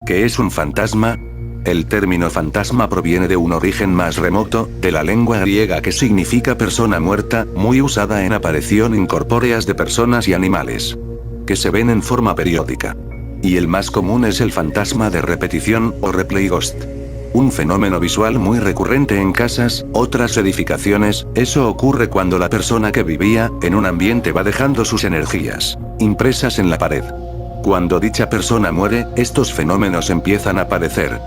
¿Qué es un fantasma? El término fantasma proviene de un origen más remoto, de la lengua griega que significa persona muerta, muy usada en aparición incorpóreas de personas y animales, que se ven en forma periódica. Y el más común es el fantasma de repetición, o replay ghost. Un fenómeno visual muy recurrente en casas, otras edificaciones. Eso ocurre cuando la persona que vivía en un ambiente va dejando sus energías impresas en la pared. Cuando dicha persona muere, estos fenómenos empiezan a aparecer.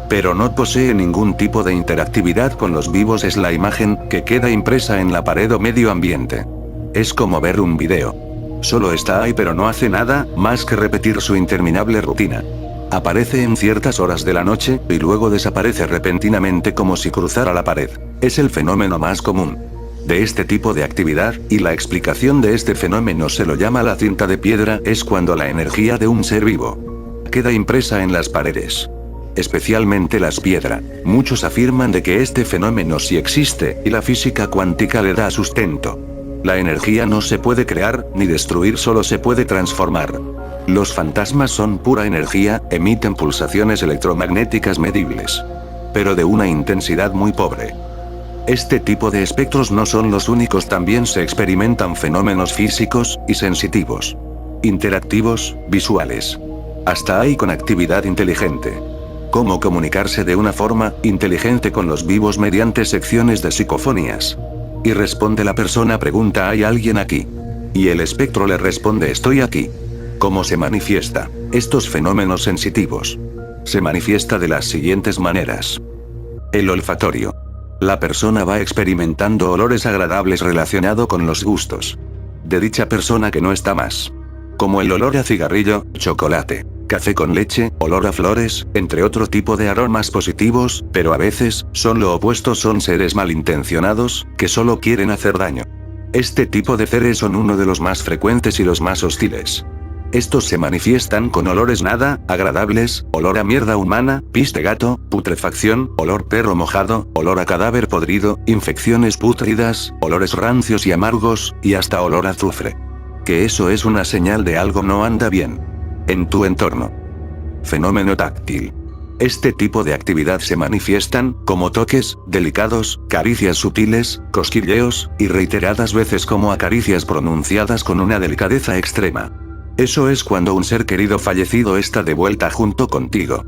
Pero no posee ningún tipo de interactividad con los vivos, es la imagen que queda impresa en la pared o medio ambiente. Es como ver un video. Solo está ahí pero no hace nada más que repetir su interminable rutina. Aparece en ciertas horas de la noche, y luego desaparece repentinamente como si cruzara la pared. Es el fenómeno más común de este tipo de actividad, y la explicación de este fenómeno se lo llama la cinta de piedra. Es cuando la energía de un ser vivo queda impresa en las paredes, especialmente las piedras. Muchos afirman de que este fenómeno sí existe, y la física cuántica le da sustento. La energía no se puede crear, ni destruir, solo se puede transformar. Los fantasmas son pura energía, emiten pulsaciones electromagnéticas medibles, pero de una intensidad muy pobre. Este tipo de espectros no son los únicos, también se experimentan fenómenos físicos y sensitivos, interactivos, visuales. Hasta hay con actividad inteligente. Cómo comunicarse de una forma inteligente con los vivos mediante secciones de psicofonías. Y responde la persona, pregunta: ¿hay alguien aquí? Y el espectro le responde: estoy aquí. ¿Cómo se manifiesta estos fenómenos sensitivos? Se manifiesta de las siguientes maneras. El olfatorio. La persona va experimentando olores agradables relacionado con los gustos de dicha persona que no está más, como el olor a cigarrillo, chocolate, café con leche, olor a flores, entre otro tipo de aromas positivos, pero a veces son lo opuesto, son seres malintencionados, que solo quieren hacer daño. Este tipo de seres son uno de los más frecuentes y los más hostiles. Estos se manifiestan con olores nada agradables, olor a mierda humana, pis de gato, putrefacción, olor perro mojado, olor a cadáver podrido, infecciones pútridas, olores rancios y amargos, y hasta olor a azufre. Que eso es una señal de algo no anda bien en tu entorno. Fenómeno táctil. Este tipo de actividad se manifiestan como toques delicados, caricias sutiles, cosquilleos, y reiteradas veces como acaricias pronunciadas con una delicadeza extrema. Eso es cuando un ser querido fallecido está de vuelta junto contigo.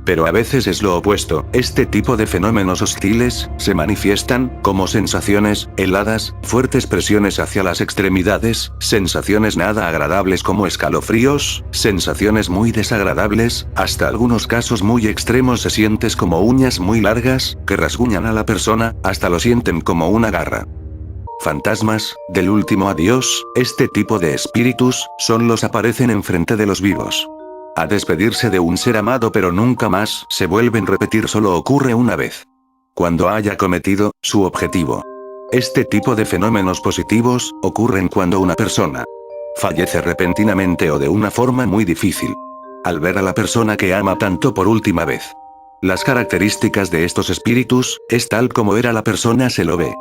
Pero a veces es lo opuesto. Este tipo de fenómenos hostiles se manifiestan como sensaciones heladas, fuertes presiones hacia las extremidades, sensaciones nada agradables como escalofríos, sensaciones muy desagradables, hasta algunos casos muy extremos se sientes como uñas muy largas que rasguñan a la persona, hasta lo sienten como una garra. Fantasmas del último adiós. Este tipo de espíritus son los aparecen enfrente de los vivos a despedirse de un ser amado, pero nunca más se vuelven a repetir, solo ocurre una vez cuando haya cometido su objetivo. Este tipo de fenómenos positivos ocurren cuando una persona fallece repentinamente o de una forma muy difícil, al ver a la persona que ama tanto por última vez. Las características de estos espíritus es tal como era la persona, se lo ve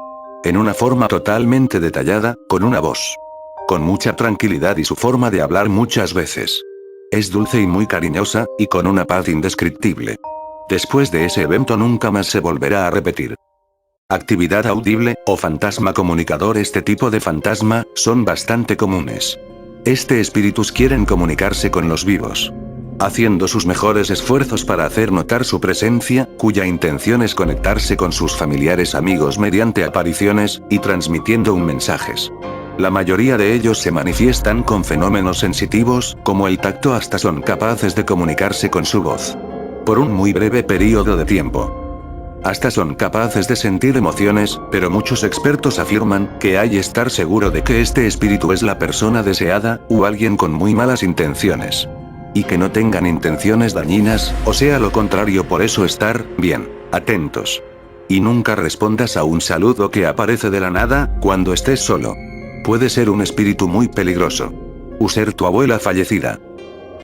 en una forma totalmente detallada, con una voz con mucha tranquilidad y su forma de hablar muchas veces es dulce y muy cariñosa, y con una paz indescriptible. Después de ese evento nunca más se volverá a repetir. Actividad audible, o fantasma comunicador. Este tipo de fantasma son bastante comunes. Espíritus quieren comunicarse con los vivos, haciendo sus mejores esfuerzos para hacer notar su presencia, cuya intención es conectarse con sus familiares, amigos mediante apariciones, y transmitiendo un mensajes. La mayoría de ellos se manifiestan con fenómenos sensitivos, como el tacto, hasta son capaces de comunicarse con su voz por un muy breve periodo de tiempo. Hasta son capaces de sentir emociones, pero muchos expertos afirman que hay que estar seguro de que este espíritu es la persona deseada, o alguien con muy malas intenciones. Y que no tengan intenciones dañinas, o sea lo contrario, por eso estar bien atentos. Y nunca respondas a un saludo que aparece de la nada cuando estés solo. Puede ser un espíritu muy peligroso. O ser tu abuela fallecida.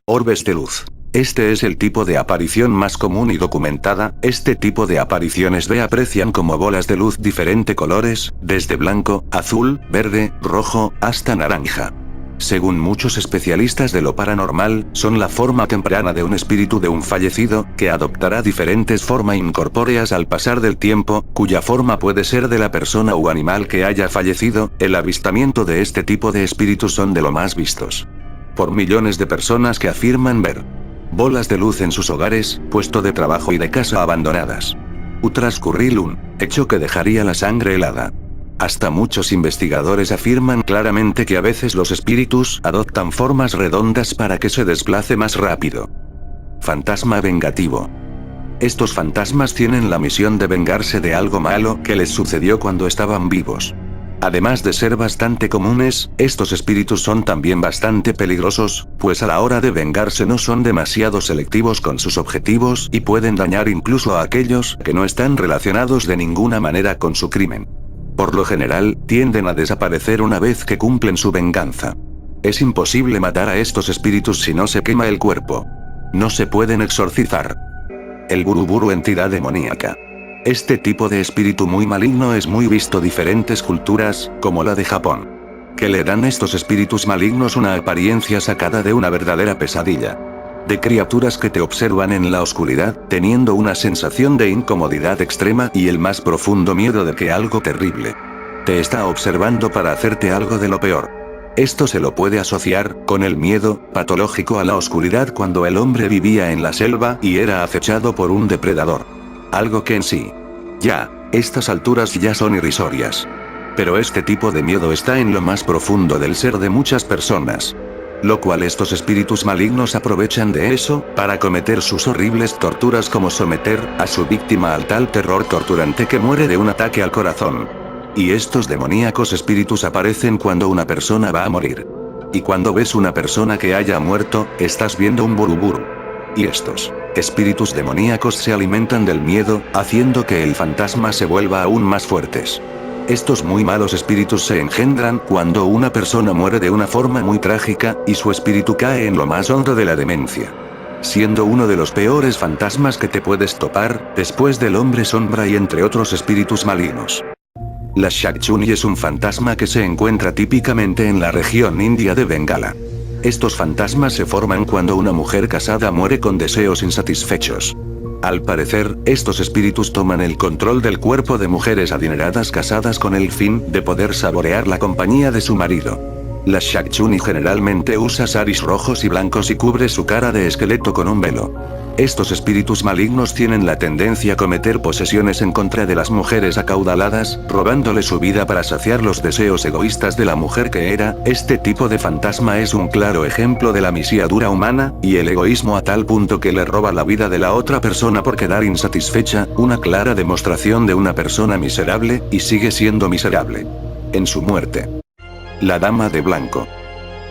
Orbes de luz. Este es el tipo de aparición más común y documentada. Este tipo de apariciones se aprecian como bolas de luz diferente colores, desde blanco, azul, verde, rojo, hasta naranja. Según muchos especialistas de lo paranormal, son la forma temprana de un espíritu de un fallecido, que adoptará diferentes formas incorpóreas al pasar del tiempo, cuya forma puede ser de la persona u animal que haya fallecido. El avistamiento de este tipo de espíritus son de lo más vistos por millones de personas que afirman ver bolas de luz en sus hogares, puesto de trabajo y de casa abandonadas. Utrascurrilum, hecho que dejaría la sangre helada. Hasta muchos investigadores afirman claramente que a veces los espíritus adoptan formas redondas para que se desplace más rápido. Fantasma vengativo. Estos fantasmas tienen la misión de vengarse de algo malo que les sucedió cuando estaban vivos. Además de ser bastante comunes, estos espíritus son también bastante peligrosos, pues a la hora de vengarse no son demasiado selectivos con sus objetivos y pueden dañar incluso a aquellos que no están relacionados de ninguna manera con su crimen. Por lo general, tienden a desaparecer una vez que cumplen su venganza. Es imposible matar a estos espíritus si no se quema el cuerpo. No se pueden exorcizar. El buruburu, entidad demoníaca. Este tipo de espíritu muy maligno es muy visto en diferentes culturas, como la de Japón, que le dan estos espíritus malignos una apariencia sacada de una verdadera pesadilla. De criaturas que te observan en la oscuridad, teniendo una sensación de incomodidad extrema y el más profundo miedo de que algo terrible te está observando para hacerte algo de lo peor. Esto se lo puede asociar con el miedo patológico a la oscuridad cuando el hombre vivía en la selva y era acechado por un depredador. Algo que en sí, estas alturas ya son irrisorias. Pero este tipo de miedo está en lo más profundo del ser de muchas personas. Lo cual estos espíritus malignos aprovechan de eso, para cometer sus horribles torturas, como someter a su víctima al tal terror torturante que muere de un ataque al corazón. Y estos demoníacos espíritus aparecen cuando una persona va a morir. Y cuando ves una persona que haya muerto, estás viendo un buruburu. Y estos espíritus demoníacos se alimentan del miedo, haciendo que el fantasma se vuelva aún más fuertes. Estos muy malos espíritus se engendran cuando una persona muere de una forma muy trágica, y su espíritu cae en lo más hondo de la demencia. Siendo uno de los peores fantasmas que te puedes topar, después del hombre sombra y entre otros espíritus malignos. La Shakchuni es un fantasma que se encuentra típicamente en la región india de Bengala. Estos fantasmas se forman cuando una mujer casada muere con deseos insatisfechos. Al parecer, estos espíritus toman el control del cuerpo de mujeres adineradas casadas con el fin de poder saborear la compañía de su marido. La Shakchuni generalmente usa saris rojos y blancos y cubre su cara de esqueleto con un velo. Estos espíritus malignos tienen la tendencia a cometer posesiones en contra de las mujeres acaudaladas, robándole su vida para saciar los deseos egoístas de la mujer que era. Este tipo de fantasma es un claro ejemplo de la misiadura humana, y el egoísmo a tal punto que le roba la vida de la otra persona por quedar insatisfecha, una clara demostración de una persona miserable, y sigue siendo miserable en su muerte. La Dama de Blanco.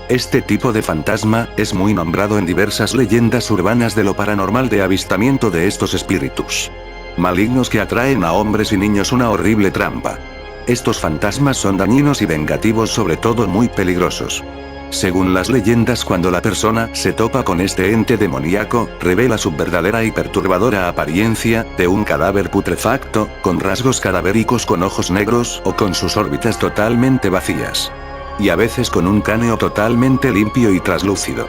Este tipo de fantasma es muy nombrado en diversas leyendas urbanas de lo paranormal de avistamiento de estos espíritus malignos que atraen a hombres y niños una horrible trampa. Estos fantasmas son dañinos y vengativos, sobre todo muy peligrosos. Según las leyendas, cuando la persona se topa con este ente demoníaco, revela su verdadera y perturbadora apariencia, de un cadáver putrefacto, con rasgos cadavéricos, con ojos negros, o con sus órbitas totalmente vacías. Y a veces con un cráneo totalmente limpio y traslúcido.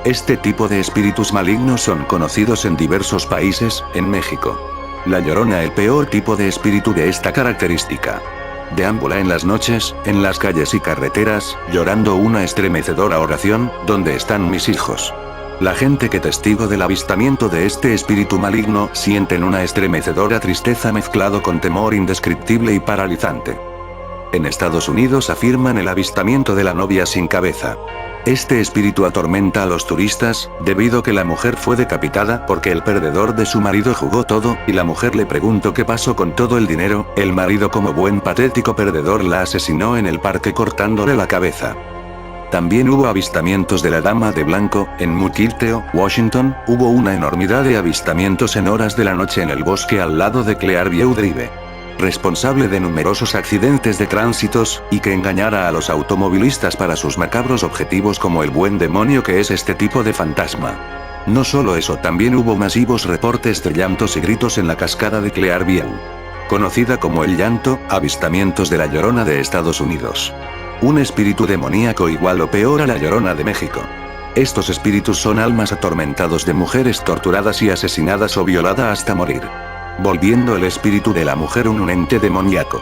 Este tipo de espíritus malignos son conocidos en diversos países. En México, La Llorona, el peor tipo de espíritu de esta característica, deambula en las noches, en las calles y carreteras, llorando una estremecedora oración: ¿dónde están mis hijos? La gente que testigo del avistamiento de este espíritu maligno sienten una estremecedora tristeza mezclado con temor indescriptible y paralizante. En Estados Unidos afirman el avistamiento de la novia sin cabeza. Este espíritu atormenta a los turistas, debido a que la mujer fue decapitada porque el perdedor de su marido jugó todo, y la mujer le preguntó qué pasó con todo el dinero. El marido, como buen patético perdedor, la asesinó en el parque cortándole la cabeza. También hubo avistamientos de la Dama de Blanco. En Mukilteo, Washington, hubo una enormidad de avistamientos en horas de la noche en el bosque al lado de Clearview Drive, responsable de numerosos accidentes de tránsitos, y que engañara a los automovilistas para sus macabros objetivos, como el buen demonio que es este tipo de fantasma. No solo eso, también hubo masivos reportes de llantos y gritos en la cascada de Clearview, conocida como el llanto, avistamientos de la Llorona de Estados Unidos. Un espíritu demoníaco igual o peor a la Llorona de México. Estos espíritus son almas atormentados de mujeres torturadas y asesinadas o violadas hasta morir, volviendo el espíritu de la mujer un ente demoníaco.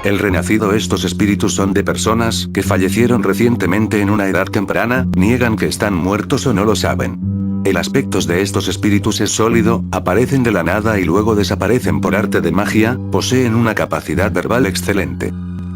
El renacido. Estos espíritus son de personas que fallecieron recientemente en una edad temprana, niegan que están muertos o no lo saben. El aspecto de estos espíritus es sólido, aparecen de la nada y luego desaparecen por arte de magia, poseen una capacidad verbal excelente.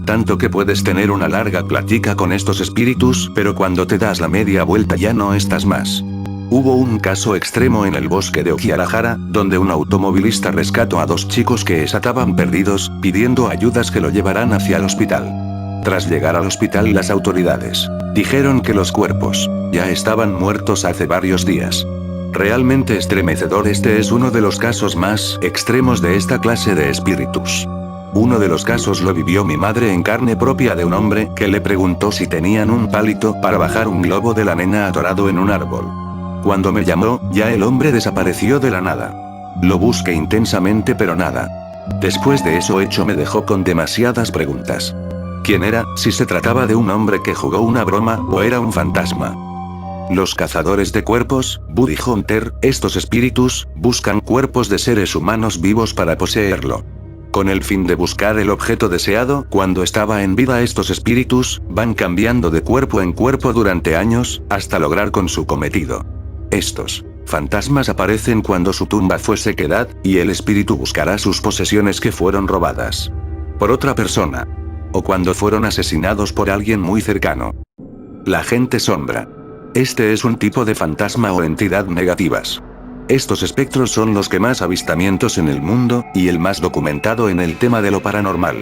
Tanto que puedes tener una larga plática con estos espíritus, pero cuando te das la media vuelta ya no estás más. Hubo un caso extremo en el bosque de Ojiarajara, donde un automovilista rescató a 2 chicos que estaban perdidos, pidiendo ayudas que lo llevaran hacia el hospital. Tras llegar al hospital, las autoridades dijeron que los cuerpos ya estaban muertos hace varios días. Realmente estremecedor. Este es uno de los casos más extremos de esta clase de espíritus. Uno de los casos lo vivió mi madre en carne propia, de un hombre que le preguntó si tenían un palito para bajar un globo de la nena atorado en un árbol. Cuando me llamó, ya el hombre desapareció de la nada. Lo busqué intensamente pero nada. Después de eso hecho me dejó con demasiadas preguntas. ¿Quién era, si se trataba de un hombre que jugó una broma, o era un fantasma? Los cazadores de cuerpos, Buddy Hunter, estos espíritus, buscan cuerpos de seres humanos vivos para poseerlo. Con el fin de buscar el objeto deseado, cuando estaba en vida estos espíritus, van cambiando de cuerpo en cuerpo durante años, hasta lograr con su cometido. Estos fantasmas aparecen cuando su tumba fue sequedad, y el espíritu buscará sus posesiones que fueron robadas por otra persona. O cuando fueron asesinados por alguien muy cercano. La gente sombra. Este es un tipo de fantasma o entidad negativas. Estos espectros son los que más avistamientos en el mundo, y el más documentado en el tema de lo paranormal.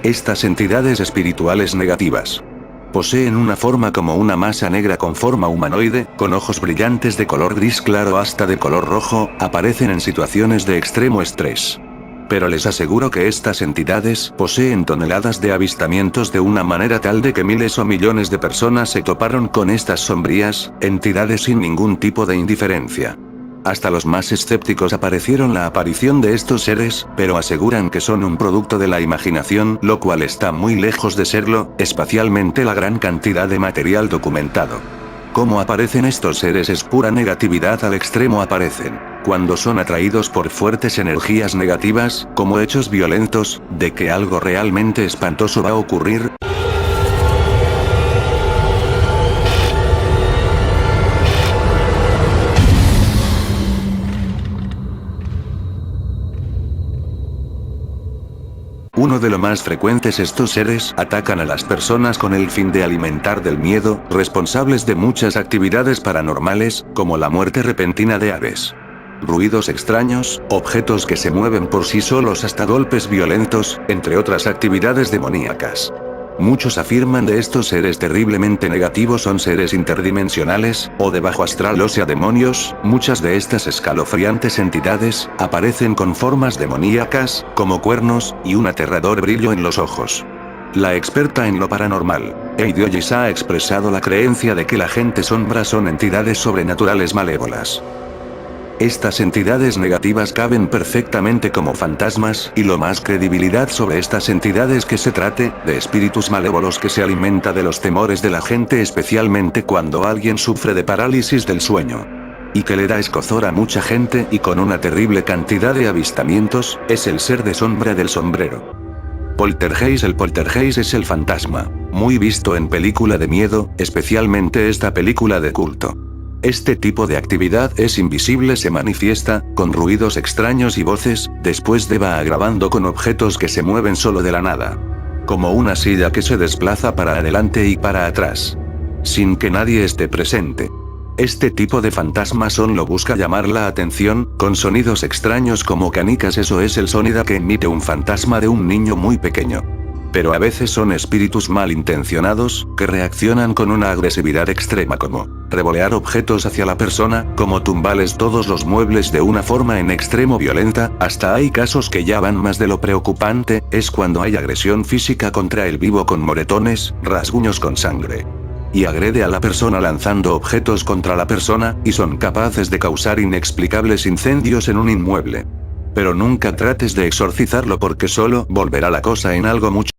Estas entidades espirituales negativas poseen una forma como una masa negra con forma humanoide, con ojos brillantes de color gris claro hasta de color rojo, aparecen en situaciones de extremo estrés. Pero les aseguro que estas entidades poseen toneladas de avistamientos de una manera tal de que miles o millones de personas se toparon con estas sombrías entidades sin ningún tipo de indiferencia. Hasta los más escépticos aparecieron la aparición de estos seres, pero aseguran que son un producto de la imaginación, lo cual está muy lejos de serlo, especialmente la gran cantidad de material documentado. Cómo aparecen estos seres es pura negatividad al extremo. Aparecen cuando son atraídos por fuertes energías negativas, como hechos violentos, de que algo realmente espantoso va a ocurrir. Uno de lo más frecuentes, estos seres atacan a las personas con el fin de alimentar del miedo, responsables de muchas actividades paranormales, como la muerte repentina de aves, ruidos extraños, objetos que se mueven por sí solos hasta golpes violentos, entre otras actividades demoníacas. Muchos afirman de estos seres terriblemente negativos son seres interdimensionales, o de bajo astral, o sea demonios. Muchas de estas escalofriantes entidades aparecen con formas demoníacas, como cuernos, y un aterrador brillo en los ojos. La experta en lo paranormal, Heidi Hollis, ha expresado la creencia de que la gente sombra son entidades sobrenaturales malévolas. Estas entidades negativas caben perfectamente como fantasmas, y lo más credibilidad sobre estas entidades que se trate de espíritus malévolos que se alimenta de los temores de la gente, especialmente cuando alguien sufre de parálisis del sueño, y que le da escozor a mucha gente, y con una terrible cantidad de avistamientos, es el ser de sombra del sombrero. Poltergeist. El poltergeist es el fantasma, muy visto en película de miedo, especialmente esta película de culto. Este tipo de actividad es invisible, se manifiesta con ruidos extraños y voces, después va agravando con objetos que se mueven solo de la nada. Como una silla que se desplaza para adelante y para atrás, sin que nadie esté presente. Este tipo de fantasma solo busca llamar la atención, con sonidos extraños como canicas. Eso es el sonido que emite un fantasma de un niño muy pequeño. Pero a veces son espíritus malintencionados, que reaccionan con una agresividad extrema, como revolear objetos hacia la persona, como tumbarles todos los muebles de una forma en extremo violenta. Hasta hay casos que ya van más de lo preocupante, es cuando hay agresión física contra el vivo con moretones, rasguños con sangre. Y agrede a la persona lanzando objetos contra la persona, y son capaces de causar inexplicables incendios en un inmueble. Pero nunca trates de exorcizarlo porque solo volverá la cosa en algo mucho